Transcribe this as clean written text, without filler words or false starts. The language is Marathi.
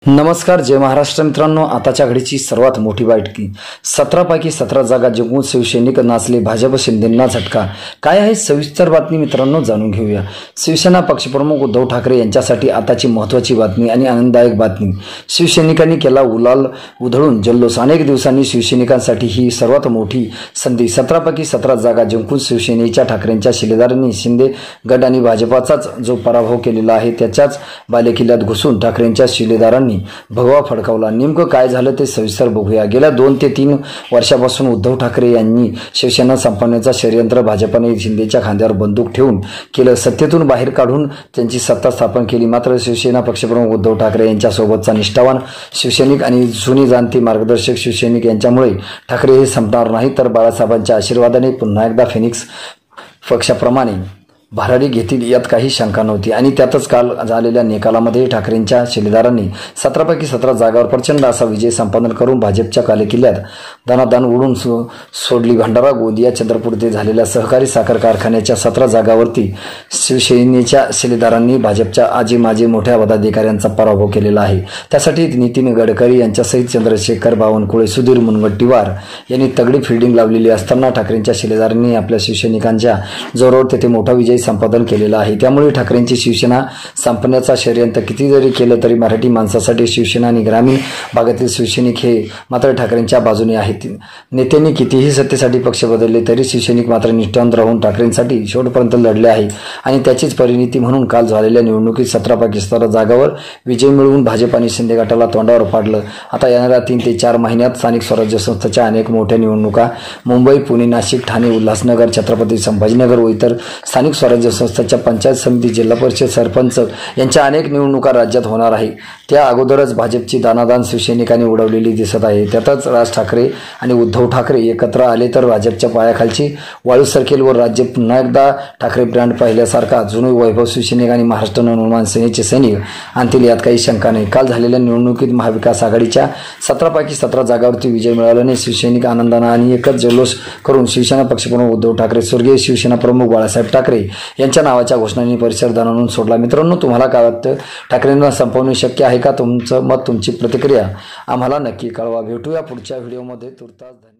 नमस्कार, जय महाराष्ट्र मित्रांनो। आताच्या घडीची सर्वात मोठी बैठकी 17 पैकी 17 जागा जिंकून शिवसैनिक नाचले, भाजप शिंदेंना झटका। काय आहे सविस्तर बातमी मित्रांनो, जाणून घेऊया। शिवसेना पक्षप्रमुख उद्धव ठाकरे यांच्यासाठी आताची महत्त्वाची बातमी आणि आनंददायक बातमी। शिवसैनिकांनी केला गुलाल उधळून जल्लोष। अनेक दिवसांनी शिवसैनिकांसाठी ही सर्वात मोठी संधी। 17 पैकी 17 जागा जिंकून शिवसेनेच्या ठाकरेंच्या शिलेदारांनी शिंदे गट आणि भाजपाचाच जो पराभव केलेला आहे त्याच्याच बालेकिल्ल्यात घुसून ठाकरेंच्या शिलेदारांनी भगवा फडकावला। नेमकं काय झालं ते सविस्तर बघूया। गेल्या 2 ते 3 वर्षापासून उद्धव ठाकरे यांनी शिवसेना संपवण्याचा षडयंत्र भाजपने शिंदेच्या खांद्यावर बंदूक ठेवून केलं। सत्तेतून बाहेर काढून त्यांची सत्ता स्थापन केली। मात्र शिवसेना पक्षप्रमुख उद्धव ठाकरे यांच्यासोबतचा निष्ठावान शिवसैनिक आणि जुनी जाणती मार्गदर्शक शिवसैनिक यांच्यामुळे ठाकरे हे संपणार नाही, तर बाळासाहेबांच्या आशीर्वादाने पुन्हा एकदा फेनिक्स पक्षाप्रमाणे भरारी घेतील यात काही शंका नव्हती। आणि त्यातच काल झालेल्या निकालामध्ये ठाकरेंच्या शिलेदारांनी 17 पैकी 17 जागावर प्रचंड असा विजय संपादन करून भाजपच्या कालेकिल्ल्यात दानादान उडून सोडली। भंडारा, गोंदिया, चंद्रपूर येथे झालेल्या सहकारी साखर कारखान्याच्या 17 जागावरती शिवसेनेच्या शिलेदारांनी भाजपच्या आजी माजी मोठ्या पदाधिकाऱ्यांचा पराभव केलेला आहे। त्यासाठी नितीन गडकरी यांच्यासहित चंद्रशेखर बावनकुळे, सुधीर मुनगंटीवार यांनी तगडी फिल्डिंग लावलेली असताना ठाकरेंच्या शिलेदारांनी आपल्या शिवसैनिकांच्या जोरावर तेथे मोठा विजय संपादन केलेला आहे। त्यामुळे ठाकरेंची शिवसेना संपण्याचा षडयंत्र किती जरी केलं तरी मराठी माणसासाठी शिवसेना आणि ग्रामीण भागातील शिवसैनिक हे मात्र ठाकरेंच्या बाजूने आहेत। नेत्यांनी कितीही सत्तेसाठी पक्ष बदलले तरी शिवसैनिक मात्र निष्ठावंत राहून ठाकरेंसाठी शेवटपर्यंत लढले आहेत। आणि त्याचीच परिणिती म्हणून काल झालेल्या निवडणुकीत 17 पैकी 17 जागावर विजय मिळवून भाजप आणि शिंदे गटाला तोंडावर पाडलं। आता येणाऱ्या 3 ते 4 महिन्यात स्थानिक स्वराज्य संस्थांच्या अनेक मोठ्या निवडणुका मुंबई, पुणे, नाशिक, ठाणे, उल्हासनगर, छत्रपती संभाजीनगर व इतर स्थानिक स्वराज्य संस्थांच्या पंचायत समिती, जिल्हा परिषद, सरपंच यांच्या अनेक निवडणुका राज्यात होणार आहे। त्या अगोदरच भाजपची दानादान शिवसैनिकांनी उडवलेली दिसत आहे। त्यातच राज ठाकरे आणि उद्धव ठाकरे एकत्र आले तर भाजपच्या पायाखालची वाळू सरकेल व राज्य पुन्हा एकदा ठाकरे ब्रँड पाहिल्यासारखा जुने वैभव शिवसैनिक आणि महाराष्ट्र नवनिर्माण सेनेचे सैनिक आणतील यात काही शंका नाही। काल झालेल्या निवडणुकीत महाविकास आघाडीच्या 17 पैकी 17 जागावरती विजय मिळाल्याने शिवसैनिक आनंदाने आणि एकच जल्लोष करून शिवसेना पक्षप्रमुख उद्धव ठाकरे, स्वर्गीय शिवसेना प्रमुख बाळासाहेब ठाकरे यांच्या नावाच्या घोषणांनी परिसर दणाणून सोडला। मित्रांनो, तुम्हाला काय वाटतं? ठाकरेंना संपवणे शक्य आहे का? तुमचं मत, तुमची प्रतिक्रिया आम्हाला नक्की कळवा। भेटूया पुढच्या व्हिडिओमध्ये। तुर्तास धन्यवाद।